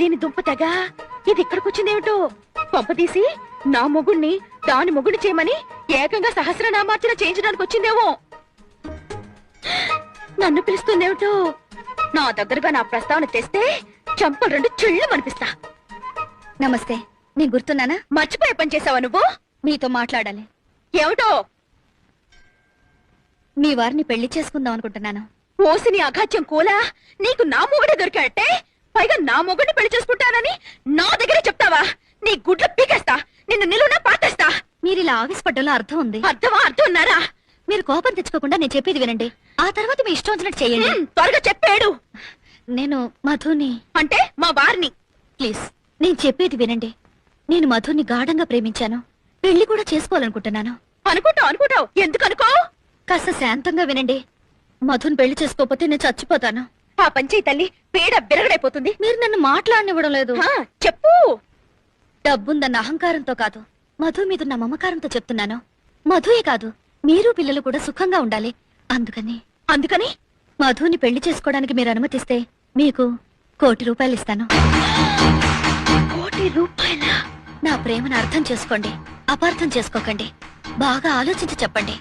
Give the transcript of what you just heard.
దీని దుంప తెగ ఇది ఇక్కడికి వచ్చిందేమిటో? పంప తీసి నా మొగుణ్ణి దాని మొగుడు చేయమని ఏకంగా సహస్రనామార్చన చేయించడానికి వచ్చిందేమో. నన్ను పిలుస్తుందేమిటో? నా దగ్గరగా నా ప్రస్తావన తెస్తే చంపలు రెండు చిళ్ళు అనిపిస్తా. నమస్తే, నేను గుర్తున్నానా? మర్చిపోయే పని చేసావా నువ్వు? మీతో మాట్లాడాలి. ఏమిటో? మీ వారిని పెళ్లి చేసుకుందాం అనుకుంటున్నాను. ఓసిని అఘాత్యం కూలా, నీకు నా మొగుడే దొరికాడటే, పైగా నా మొగుడిని పెళ్లి చేసుకుంటానని నా దగ్గరే చెప్తావా? నీ గుడ్ల పీకేస్తా, నిన్ను నిలువునా పాతేస్తా. మీరిలా ఆవేశపడ్డంలో అర్థం ఉంది. అర్థమా? అర్థం ఉన్నారా? మీరు కోపం తెచ్చుకోకుండా నేను చెప్పేది వినండి, ఆ తర్వాత మీ ఇష్టం వచ్చినట్టు చేయండి. త్వరగా చెప్పాడు. నేను మధుని అంటే మా వారిని. ప్లీజ్ నేను చెప్పేది వినండి. నేను మధుని గాఢంగా ప్రేమించాను, పెళ్లి కూడా చేసుకోవాలనుకుంటున్నాను. అనుకుంటావు ఎందుకు అనుకో? కాస్త శాంతంగా వినండి. మధుని పెళ్లి చేసుకోకపోతే నేను చచ్చిపోతాను. ఆ పంచేయి తల్లి, పేడ బిరగడైపోతుంది. మీరు నన్ను మాట్లాడనివ్వడం లేదు. చెప్పు. డబ్బుందన్న అహంకారంతో కాదు, మధు మీద నా మమకారంతో చెప్తున్నాను. మధుయే కాదు, మీరు పిల్లలు కూడా సుఖంగా ఉండాలి. అందుకని మధుని పెళ్లి చేసుకోవడానికి మీరు అనుమతిస్తే మీకు ₹1,00,00,000 ఇస్తాను. ₹1,00,00,000? నా ప్రేమను అర్థం చేసుకోండి, అపార్థం చేసుకోకండి. బాగా ఆలోచించి చెప్పండి.